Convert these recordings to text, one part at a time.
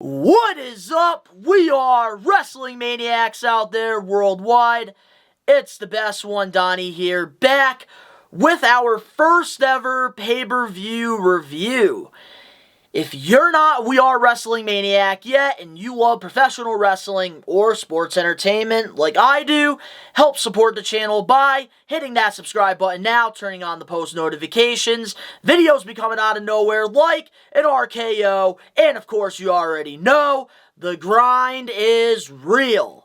What is up? We are wrestling maniacs out there worldwide. It's the best one, Donnie here, back with our first ever pay-per-view review. If you're not We Are Wrestling Maniac yet, and you love professional wrestling or sports entertainment like I do, help support the channel by hitting that subscribe button now, turning on the post notifications. Videos be coming out of nowhere like an RKO, and of course you already know, the grind is real.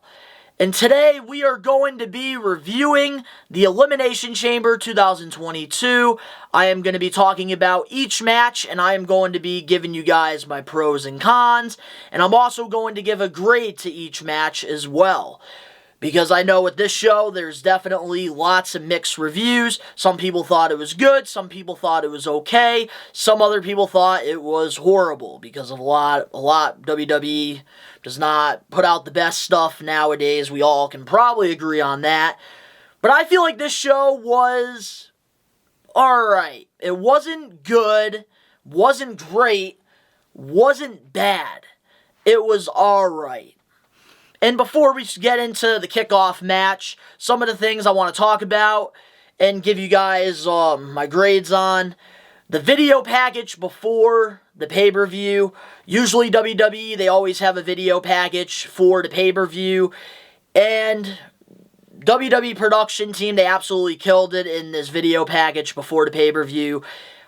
And today we are going to be reviewing the Elimination Chamber 2022. I am going to be talking about each match, and I am going to be giving you guys my pros and cons. And I'm also going to give a grade to each match as well. Because I know with this show, there's definitely lots of mixed reviews. Some people thought it was good, some people thought it was okay, some other people thought it was horrible, because of a lot WWE does not put out the best stuff nowadays. We all can probably agree on that. But I feel like this show was alright. It wasn't good, wasn't great, wasn't bad. It was alright. And before we get into the kickoff match, some of the things I want to talk about and give you guys my grades on. The video package before the pay-per-view. Usually WWE, they always have a video package for the pay-per-view. And WWE production team, they absolutely killed it in this video package before the pay-per-view.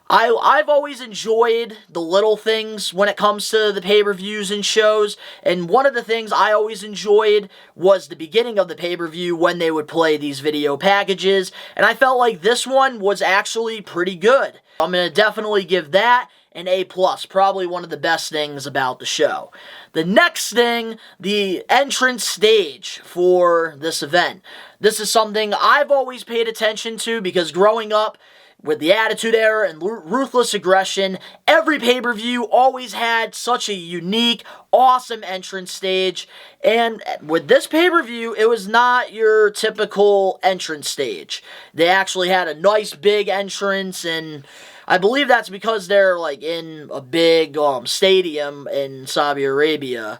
I've always enjoyed the little things when it comes to the pay-per-views and shows, and one of the things I always enjoyed was the beginning of the pay-per-view when they would play these video packages, and I felt like this one was actually pretty good. I'm going to definitely give that an A+, probably one of the best things about the show. The next thing, the entrance stage for this event. This is something I've always paid attention to because growing up, with the Attitude Era and Ruthless Aggression, every pay-per-view always had such a unique, awesome entrance stage. And with this pay-per-view, it was not your typical entrance stage. They actually had a nice big entrance, and I believe that's because they're like in a big stadium in Saudi Arabia.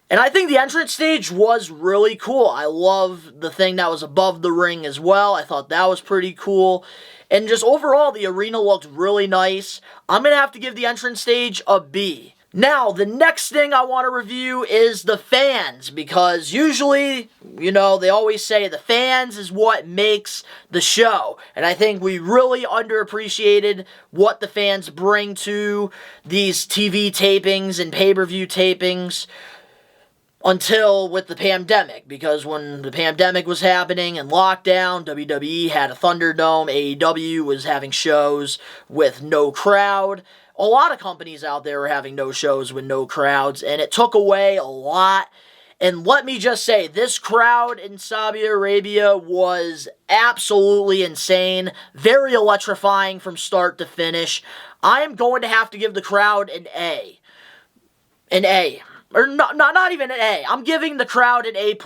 And I think the entrance stage was really cool. I love the thing that was above the ring as well. I thought that was pretty cool. And just overall, the arena looked really nice. I'm going to have to give the entrance stage a B. Now, the next thing I want to review is the fans, because usually, you know, they always say the fans is what makes the show. And I think we really underappreciated what the fans bring to these TV tapings and pay-per-view tapings until with the pandemic, because when the pandemic was happening and lockdown, WWE had a Thunderdome, AEW was having shows with no crowd. A lot of companies out there were having no shows with no crowds, and it took away a lot. And let me just say, this crowd in Saudi Arabia was absolutely insane, very electrifying from start to finish. I am going to have to give the crowd an A. An A. Or not even an A. I'm giving the crowd an A+.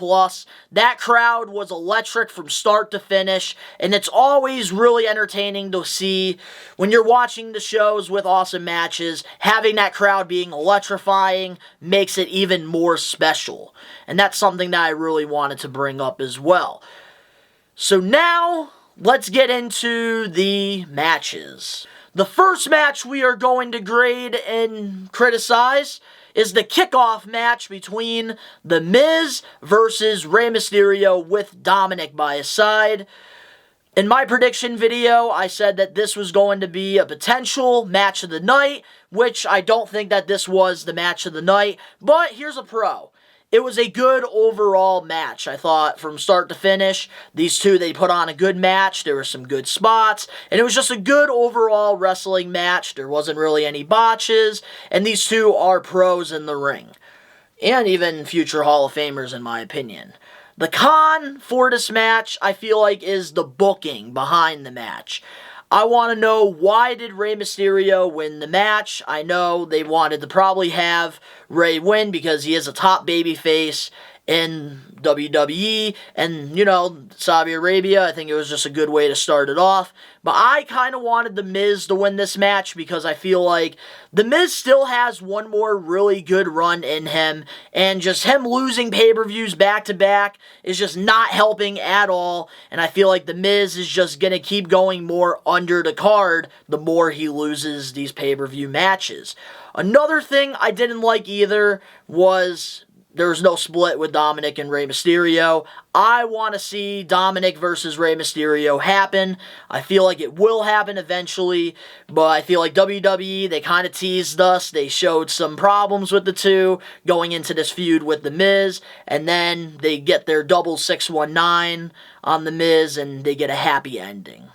That crowd was electric from start to finish, and it's always really entertaining to see when you're watching the shows with awesome matches. Having that crowd being electrifying makes it even more special. And that's something that I really wanted to bring up as well. So now, let's get into the matches. The first match we are going to grade and criticize is the kickoff match between The Miz versus Rey Mysterio with Dominic by his side. In my prediction video, I said that this was going to be a potential match of the night, which I don't think that this was the match of the night, but here's a pro. It was a good overall match. I thought from start to finish, these two, they put on a good match. There were some good spots, and it was just a good overall wrestling match. There wasn't really any botches, and these two are pros in the ring, and even future Hall of Famers in my opinion. The con for this match, I feel like, is the booking behind the match. I want to know, why did Rey Mysterio win the match? I know they wanted to probably have Rey win because he is a top babyface, in WWE and, you know, Saudi Arabia. I think it was just a good way to start it off. But I kind of wanted The Miz to win this match because I feel like The Miz still has one more really good run in him, and just him losing pay-per-views back-to-back is just not helping at all, and I feel like The Miz is just going to keep going more under the card the more he loses these pay-per-view matches. Another thing I didn't like either was there was no split with Dominic and Rey Mysterio. I want to see Dominic versus Rey Mysterio happen. I feel like it will happen eventually, but I feel like WWE, they kind of teased us. They showed some problems with the two going into this feud with The Miz, and then they get their double 619 on The Miz, and they get a happy ending.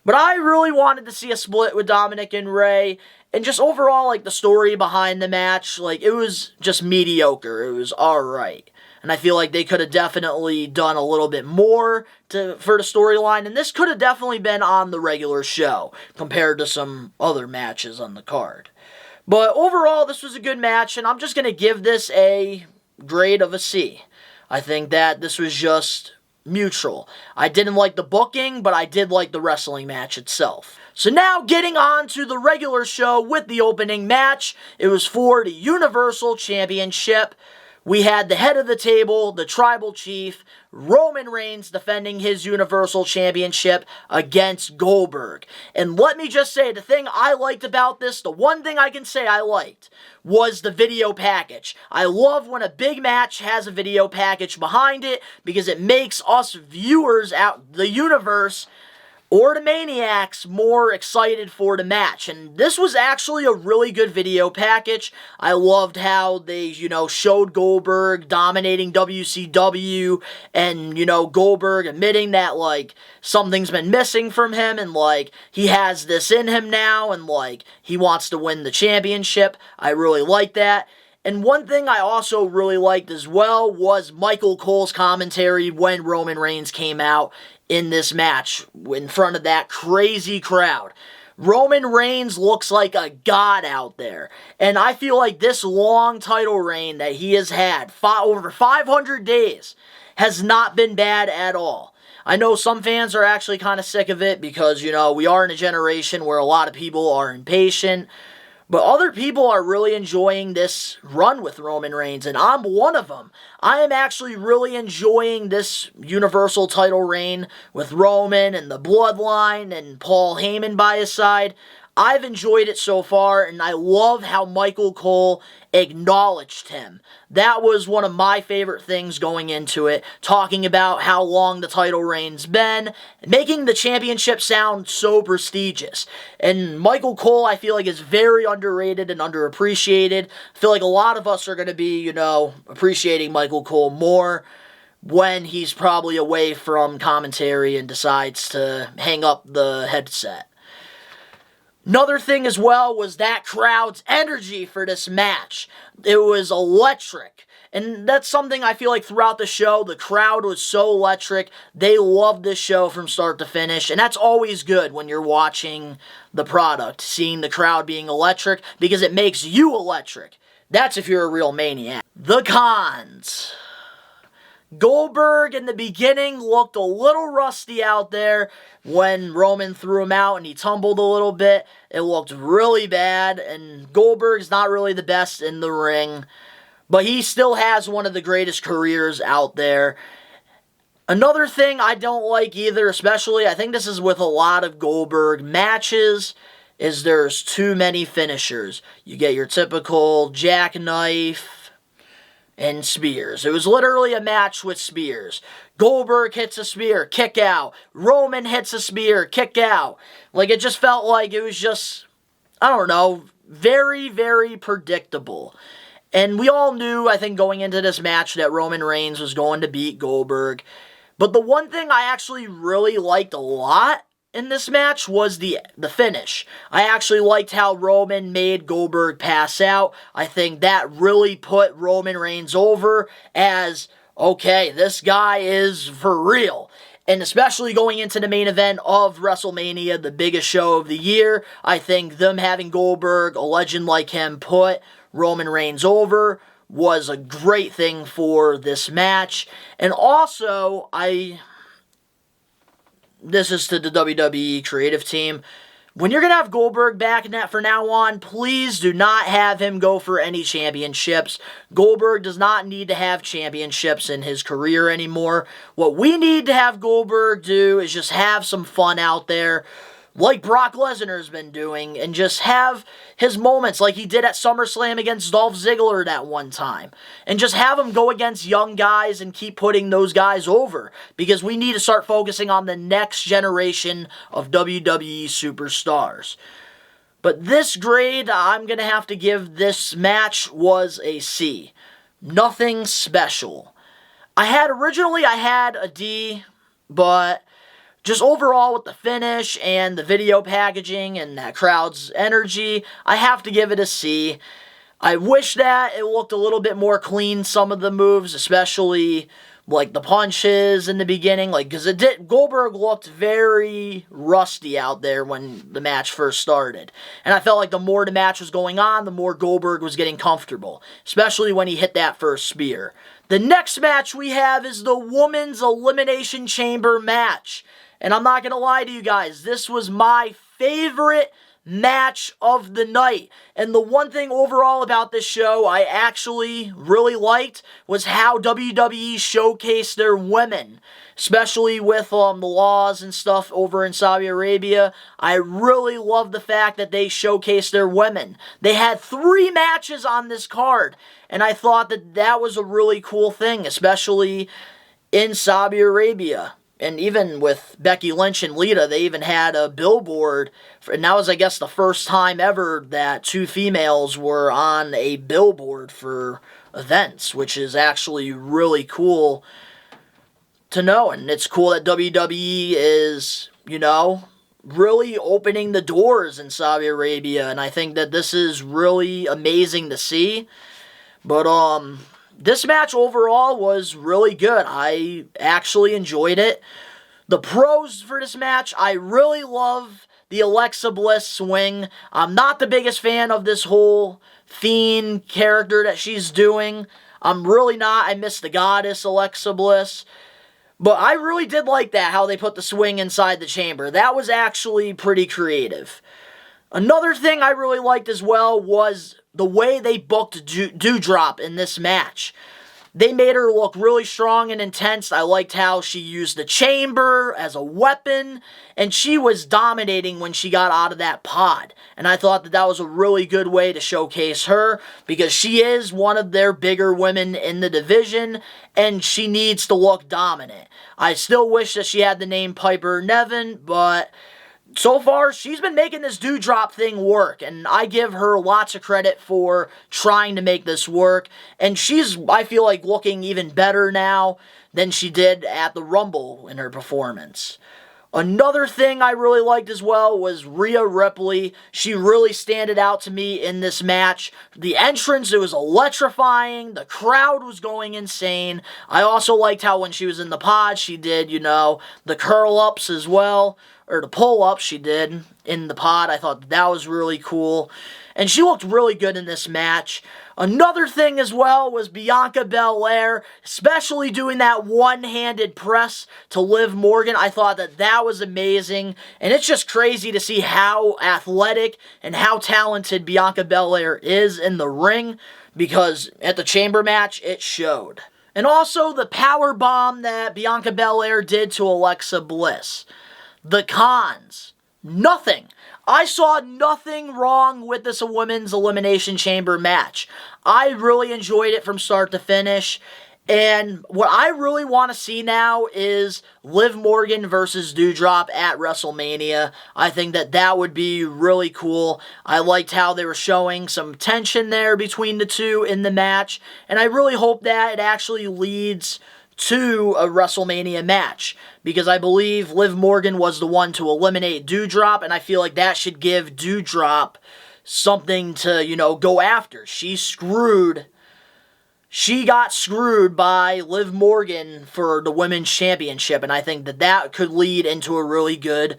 But I really wanted to see a split with Dominic and Rey. And just overall, like, the story behind the match, like, it was just mediocre. It was alright. And I feel like they could have definitely done a little bit more for the storyline. And this could have definitely been on the regular show compared to some other matches on the card. But overall, this was a good match. And I'm just going to give this a grade of a C. I think that this was just neutral. I didn't like the booking, but I did like the wrestling match itself. So now getting on to the regular show with the opening match. It was for the Universal Championship. We had the head of the table, the Tribal Chief, Roman Reigns defending his Universal Championship against Goldberg. And let me just say, the thing I liked about this, the one thing I can say I liked, was the video package. I love when a big match has a video package behind it because it makes us viewers out the universe or the Maniacs more excited for the match. And this was actually a really good video package. I loved how they, you know, showed Goldberg dominating WCW and, you know, Goldberg admitting that, like, something's been missing from him and, like, he has this in him now and, like, he wants to win the championship. I really like that. And one thing I also really liked as well was Michael Cole's commentary when Roman Reigns came out in this match in front of that crazy crowd. Roman Reigns looks like a god out there. And I feel like this long title reign that he has had, over 500 days, has not been bad at all. I know some fans are actually kind of sick of it because, you know, we are in a generation where a lot of people are impatient. But other people are really enjoying this run with Roman Reigns, and I'm one of them. I am actually really enjoying this Universal title reign with Roman and the Bloodline and Paul Heyman by his side. I've enjoyed it so far, and I love how Michael Cole acknowledged him. That was one of my favorite things going into it, talking about how long the title reign's been, making the championship sound so prestigious. And Michael Cole, I feel like, is very underrated and underappreciated. I feel like a lot of us are going to be, you know, appreciating Michael Cole more when he's probably away from commentary and decides to hang up the headset. Another thing as well was that crowd's energy for this match. It was electric. And that's something I feel like throughout the show, the crowd was so electric. They loved this show from start to finish. And that's always good when you're watching the product, seeing the crowd being electric, because it makes you electric. That's if you're a real maniac. The cons. Goldberg in the beginning looked a little rusty out there when Roman threw him out and he tumbled a little bit. It looked really bad, and Goldberg's not really the best in the ring, but he still has one of the greatest careers out there. Another thing I don't like either, especially, I think this is with a lot of Goldberg matches, is there's too many finishers. You get your typical jackknife and spears. It was literally a match with spears. Goldberg hits a spear, kick out. Roman hits a spear, kick out. Like, it just felt like it was just, I don't know, very, very predictable. And we all knew, I think, going into this match that Roman Reigns was going to beat Goldberg. But the one thing I actually really liked a lot in this match was the finish. I actually liked how Roman made Goldberg pass out. I think that really put Roman Reigns over as, okay, this guy is for real. And especially going into the main event of WrestleMania, the biggest show of the year, I think them having Goldberg, a legend like him, put Roman Reigns over was a great thing for this match. And also, this is to the WWE creative team. When you're going to have Goldberg back in that from now on, please do not have him go for any championships. Goldberg does not need to have championships in his career anymore. What we need to have Goldberg do is just have some fun out there, like Brock Lesnar has been doing, and just have his moments like he did at SummerSlam against Dolph Ziggler that one time. And just have him go against young guys and keep putting those guys over, because we need to start focusing on the next generation of WWE superstars. But this grade, I'm going to have to give this match was a C. Nothing special. Originally I had a D, but just overall with the finish and the video packaging and that crowd's energy, I have to give it a C. I wish that it looked a little bit more clean, some of the moves, especially like the punches in the beginning, because Goldberg looked very rusty out there when the match first started. And I felt like the more the match was going on, the more Goldberg was getting comfortable, especially when he hit that first spear. The next match we have is the Women's Elimination Chamber match. And I'm not going to lie to you guys, this was my favorite match of the night. And the one thing overall about this show I actually really liked was how WWE showcased their women, especially with the laws and stuff over in Saudi Arabia. I really love the fact that they showcased their women. They had 3 matches on this card, and I thought that was a really cool thing, especially in Saudi Arabia. And even with Becky Lynch and Lita, they even had a billboard. And that was, I guess, the first time ever that 2 females were on a billboard for events, which is actually really cool to know. And it's cool that WWE is, really opening the doors in Saudi Arabia. And I think that this is really amazing to see. But, this match overall was really good. I actually enjoyed it. The pros for this match, I really love the Alexa Bliss swing. I'm not the biggest fan of this whole Fiend character that she's doing. I'm really not. I miss the goddess Alexa Bliss. But I really did like that, how they put the swing inside the chamber. That was actually pretty creative. Another thing I really liked as well was the way they booked Doudrop in this match. They made her look really strong and intense. I liked how she used the chamber as a weapon, and she was dominating when she got out of that pod. And I thought that was a really good way to showcase her, because she is one of their bigger women in the division, and she needs to look dominant. I still wish that she had the name Piper Niven, but so far, she's been making this Doudrop thing work, and I give her lots of credit for trying to make this work, and she's, I feel like, looking even better now than she did at the Rumble in her performance. Another thing I really liked as well was Rhea Ripley. She really stood out to me in this match. The entrance, it was electrifying. The crowd was going insane. I also liked how when she was in the pod, she did, the curl-ups as well. Or the pull-ups she did in the pod. I thought that was really cool. And she looked really good in this match. Another thing as well was Bianca Belair, especially doing that one-handed press to Liv Morgan. I thought that was amazing. And it's just crazy to see how athletic and how talented Bianca Belair is in the ring, because at the chamber match, it showed. And also the power bomb that Bianca Belair did to Alexa Bliss. The cons. Nothing. I saw nothing wrong with this Women's Elimination Chamber match. I really enjoyed it from start to finish. And what I really want to see now is Liv Morgan versus Doudrop at WrestleMania. I think that would be really cool. I liked how they were showing some tension there between the two in the match. And I really hope that it actually leads to a WrestleMania match, because I believe Liv Morgan was the one to eliminate Doudrop, and I feel like that should give Doudrop something to, go after. She got screwed by Liv Morgan for the Women's Championship, and I think that could lead into a really good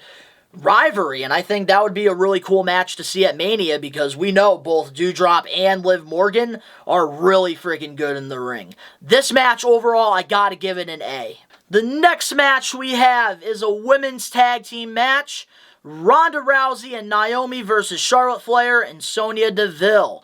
rivalry, and I think that would be a really cool match to see at Mania, because we know both Doudrop and Liv Morgan are really freaking good in the ring. This match overall, I gotta give it an A. The next match we have is a women's tag team match. Ronda Rousey and Naomi versus Charlotte Flair and Sonya Deville.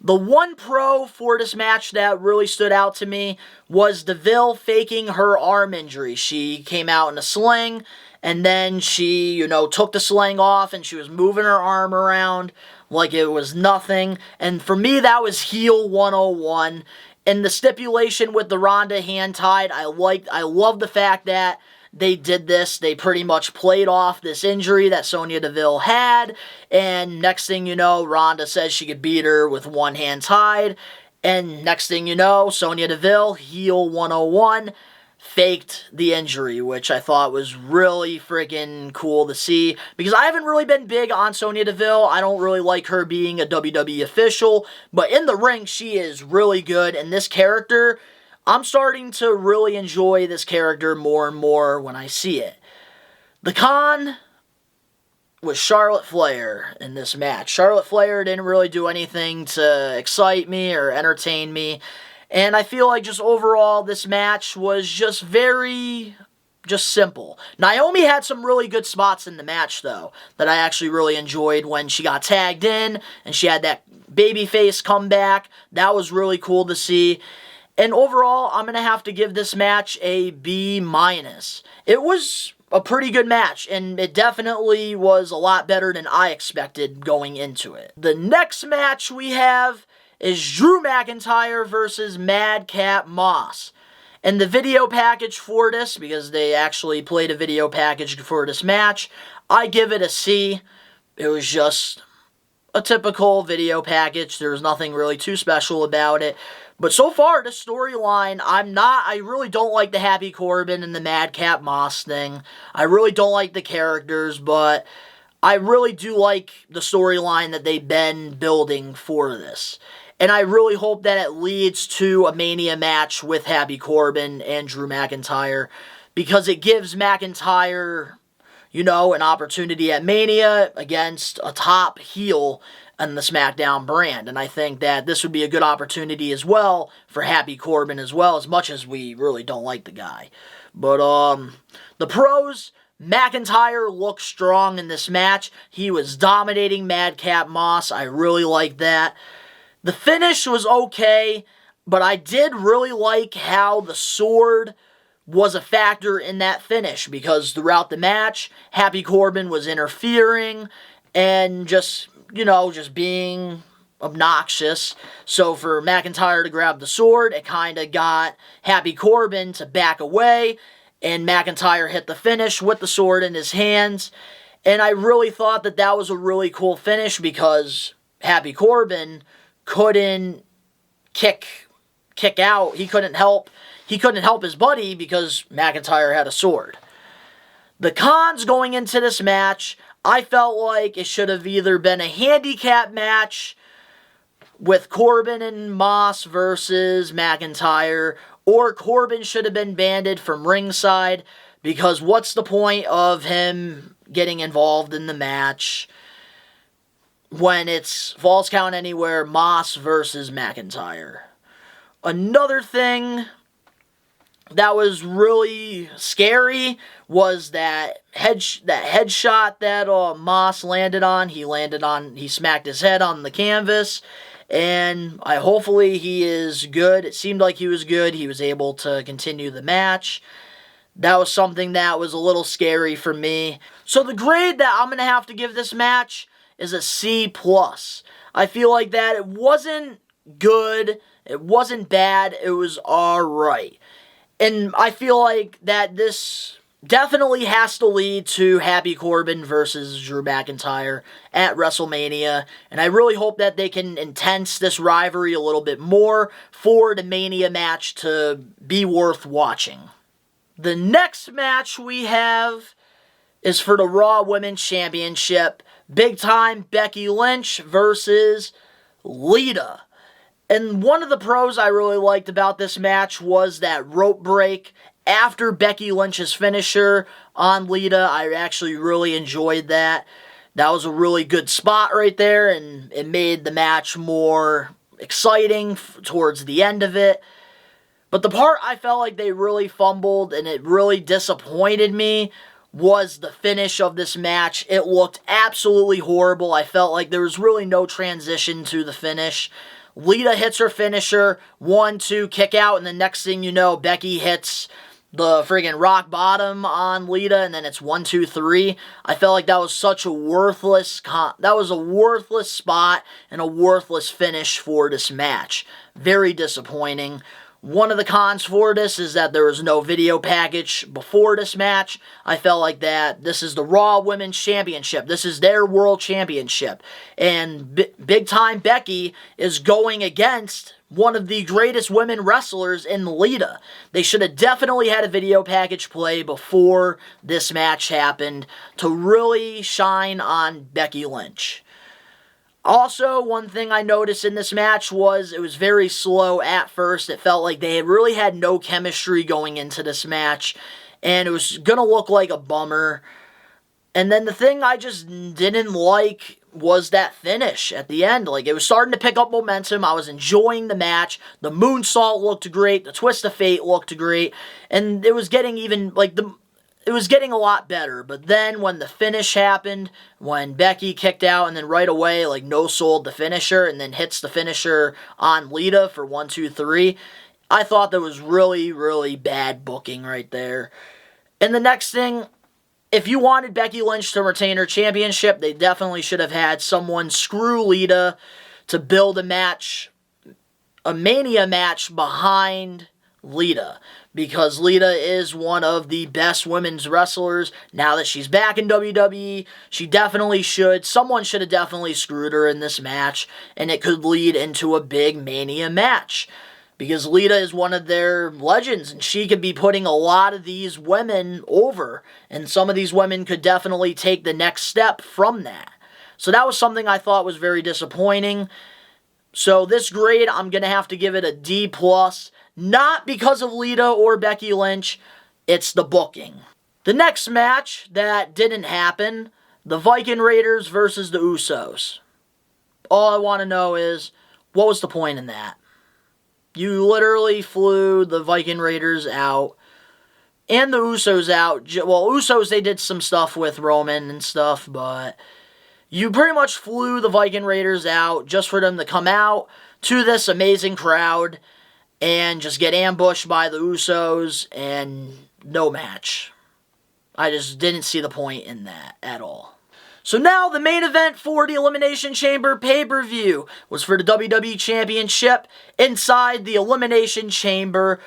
The one pro for this match that really stood out to me was Deville faking her arm injury. She came out in a sling, and then she, took the sling off, and she was moving her arm around like it was nothing. And for me, that was heel 101. And the stipulation with the Ronda hand tied, I love the fact that they did this. They pretty much played off this injury that Sonya Deville had. And next thing you know, Ronda says she could beat her with one hand tied. And next thing you know, Sonya Deville, heel 101, faked the injury, which I thought was really freaking cool to see, because I haven't really been big on Sonya Deville. I don't really like her being a WWE official, but in the ring, she is really good, and this character, I'm starting to really enjoy this character more and more when I see it. The con was Charlotte Flair in this match. Charlotte Flair didn't really do anything to excite me or entertain me. And I feel like just overall, this match was just simple. Naomi had some really good spots in the match, though, that I actually really enjoyed when she got tagged in, and she had that babyface comeback. That was really cool to see. And overall, I'm going to have to give this match a B-. It was a pretty good match, and it definitely was a lot better than I expected going into it. The next match we have is Drew McIntyre versus Madcap Moss. And the video package for this, because they actually played a video package for this match, I give it a C. It was just a typical video package. There was nothing really too special about it. But so far, the storyline, I really don't like the Happy Corbin and the Madcap Moss thing. I really don't like the characters, but I really do like the storyline that they've been building for this. And I really hope that it leads to a Mania match with Happy Corbin and Drew McIntyre, because it gives McIntyre, an opportunity at Mania against a top heel in the SmackDown brand. And I think that this would be a good opportunity as well for Happy Corbin as well, as much as we really don't like the guy. But the pros, McIntyre looked strong in this match. He was dominating Madcap Moss. I really liked that. The finish was okay, but I did really like how the sword was a factor in that finish, because throughout the match, Happy Corbin was interfering and just being obnoxious. So for McIntyre to grab the sword, it kind of got Happy Corbin to back away, and McIntyre hit the finish with the sword in his hands. And I really thought that that was a really cool finish, because Happy Corbin couldn't kick out. He couldn't help his buddy because McIntyre had a sword. The cons going into this match, I felt like it should have either been a handicap match with Corbin and Moss versus McIntyre, or Corbin should have been banned from ringside, because what's the point of him getting involved in the match when it's Falls Count Anywhere, Moss versus McIntyre? Another thing that was really scary was that headshot that Moss landed on. He smacked his head on the canvas, and hopefully he is good. It seemed like he was good. He was able to continue the match. That was something that was a little scary for me. So the grade that I'm going to have to give this match is a C+. I feel like that it wasn't good, it wasn't bad, it was alright. And I feel like that this definitely has to lead to Happy Corbin versus Drew McIntyre at WrestleMania. And I really hope that they can intense this rivalry a little bit more for the Mania match to be worth watching. The next match we have is for the Raw Women's Championship. Big time Becky Lynch versus Lita. And one of the pros I really liked about this match was that rope break after Becky Lynch's finisher on Lita. I actually really enjoyed that. That was a really good spot right there, and it made the match more exciting towards the end of it. But the part I felt like they really fumbled and it really disappointed me was the finish of this match. It looked absolutely horrible. I felt like there was really no transition to the finish. Lita hits her finisher, 1-2, kick out, and the next thing you know, Becky hits the friggin' rock bottom on Lita, and then it's 1-2-3. I felt like that was such a worthless spot and a worthless finish for this match. Very disappointing. One of the cons for this is that there was no video package before this match. I felt like that this is the Raw Women's Championship. This is their World Championship. And big time Becky is going against one of the greatest women wrestlers in Lita. They should have definitely had a video package play before this match happened to really shine on Becky Lynch. Also, one thing I noticed in this match was it was very slow at first. It felt like they really had no chemistry going into this match, and it was going to look like a bummer. And then the thing I just didn't like was that finish at the end. Like, it was starting to pick up momentum. I was enjoying the match. The moonsault looked great. The twist of fate looked great. And it was getting it was getting a lot better, but then when the finish happened, when Becky kicked out and then right away, like, no-sold the finisher and then hits the finisher on Lita for 1-2-3, I thought that was really, really bad booking right there. And the next thing, if you wanted Becky Lynch to retain her championship, they definitely should have had someone screw Lita to build a match, a Mania match behind Lita, because Lita is one of the best women's wrestlers. Now that she's back in WWE, someone should have definitely screwed her in this match, and it could lead into a big Mania match, because Lita is one of their legends, and she could be putting a lot of these women over, and some of these women could definitely take the next step from that. So that was something I thought was very disappointing. So this grade, I'm going to have to give it a D+. Not because of Lita or Becky Lynch, it's the booking. The next match that didn't happen, the Viking Raiders versus the Usos. All I want to know is, what was the point in that? You literally flew the Viking Raiders out and the Usos out. Well, Usos, they did some stuff with Roman and stuff, but you pretty much flew the Viking Raiders out just for them to come out to this amazing crowd and just get ambushed by the Usos and no match. I just didn't see the point in that at all. So now the main event for the Elimination Chamber pay-per-view was for the WWE Championship. Inside the Elimination Chamber,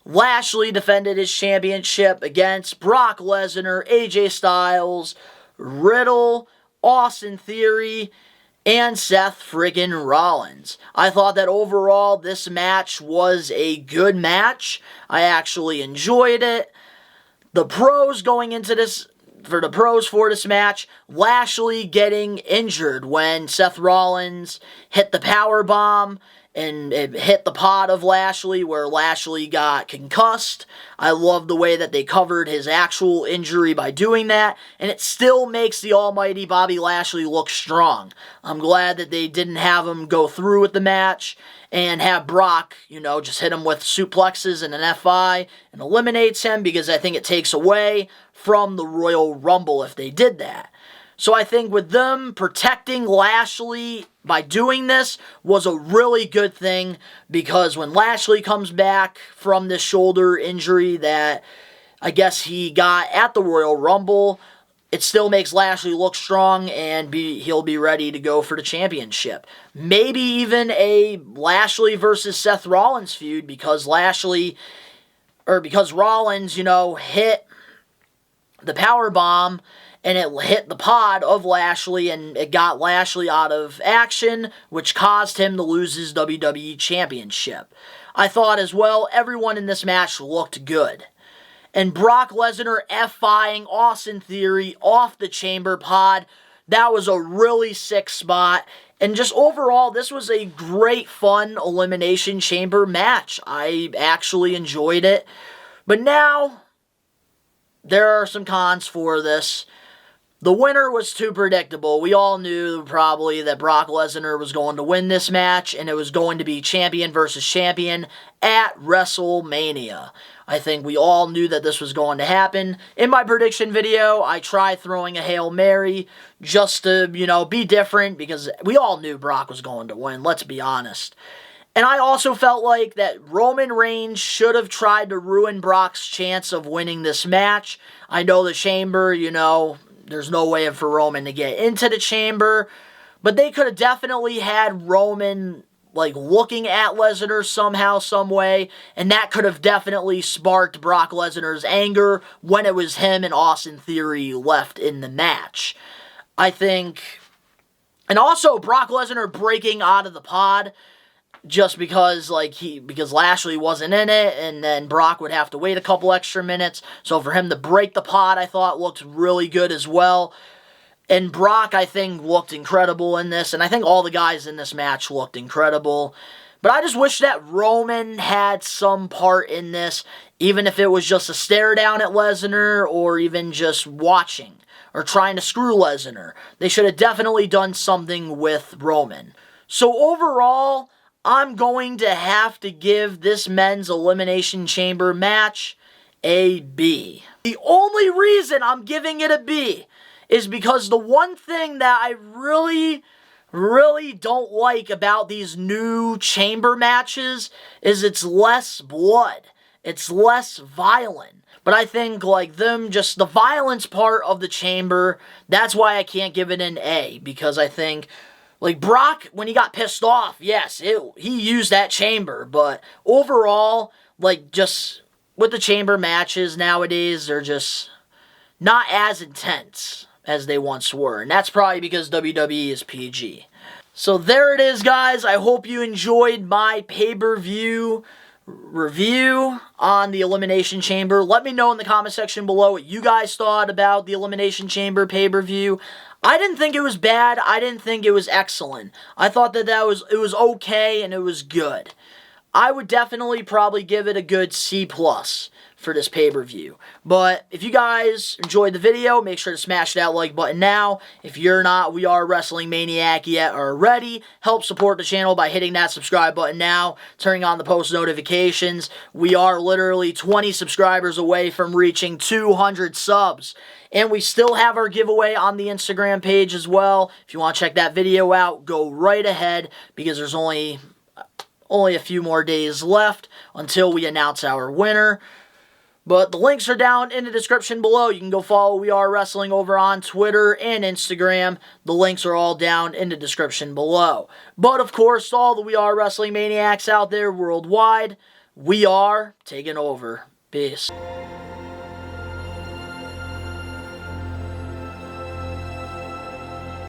Lashley defended his championship against Brock Lesnar, AJ Styles, Riddle, Austin Theory, and Seth friggin' Rollins. I thought that overall this match was a good match. I actually enjoyed it. The pros going into this, for this match, Lashley getting injured when Seth Rollins hit the power bomb and it hit the pod of Lashley where Lashley got concussed. I love the way that they covered his actual injury by doing that, and it still makes the almighty Bobby Lashley look strong. I'm glad that they didn't have him go through with the match and have Brock, just hit him with suplexes and an F5 and eliminates him, because I think it takes away from the Royal Rumble if they did that. So I think with them protecting Lashley by doing this was a really good thing, because when Lashley comes back from this shoulder injury that I guess he got at the Royal Rumble, it still makes Lashley look strong, and he'll be ready to go for the championship. Maybe even a Lashley versus Seth Rollins feud, because Rollins, hit the power bomb and it hit the pod of Lashley, and it got Lashley out of action, which caused him to lose his WWE Championship. I thought as well, everyone in this match looked good. And Brock Lesnar F5ing Austin Theory off the chamber pod, that was a really sick spot. And just overall, this was a great, fun Elimination Chamber match. I actually enjoyed it. But now, there are some cons for this. The winner was too predictable. We all knew probably that Brock Lesnar was going to win this match, and it was going to be champion versus champion at WrestleMania. I think we all knew that this was going to happen. In my prediction video, I tried throwing a Hail Mary just to, be different, because we all knew Brock was going to win, let's be honest. And I also felt like that Roman Reigns should have tried to ruin Brock's chance of winning this match. I know the Chamber, there's no way for Roman to get into the Chamber, but they could have definitely had Roman, looking at Lesnar somehow, some way, and that could have definitely sparked Brock Lesnar's anger when it was him and Austin Theory left in the match. I think, and also Brock Lesnar breaking out of the pod, just because, because Lashley wasn't in it, and then Brock would have to wait a couple extra minutes. So for him to break the pod, I thought looked really good as well. And Brock, I think, looked incredible in this, and I think all the guys in this match looked incredible. But I just wish that Roman had some part in this, even if it was just a stare down at Lesnar, or even just watching, or trying to screw Lesnar. They should have definitely done something with Roman. So overall, I'm going to have to give this men's Elimination Chamber match a B. The only reason I'm giving it a B is because the one thing that I really don't like about these new Chamber matches is it's less blood. It's less violent. But I think, just the violence part of the Chamber, that's why I can't give it an A, because I think, Brock, when he got pissed off, yes, he used that Chamber, but overall, just with the Chamber matches nowadays, they're just not as intense as they once were, and that's probably because WWE is PG. So there it is, guys. I hope you enjoyed my pay-per-view review on the Elimination Chamber. Let me know in the comment section below what you guys thought about the Elimination Chamber pay-per-view. I didn't think it was bad. I didn't think it was excellent. I thought that it was okay and it was good. I would definitely probably give it a good C+ for this pay-per-view. But if you guys enjoyed the video, make sure to smash that like button now. If you're not We Are Wrestling Maniac yet already, help support the channel by hitting that subscribe button now, turning on the post notifications. We are literally 20 subscribers away from reaching 200 subs. And we still have our giveaway on the Instagram page as well. If you want to check that video out, go right ahead, because there's only a few more days left until we announce our winner. But the links are down in the description below. You can go follow We Are Wrestling over on Twitter and Instagram. The links are all down in the description below. But of course, to all the We Are Wrestling Maniacs out there worldwide, we are taking over. Peace.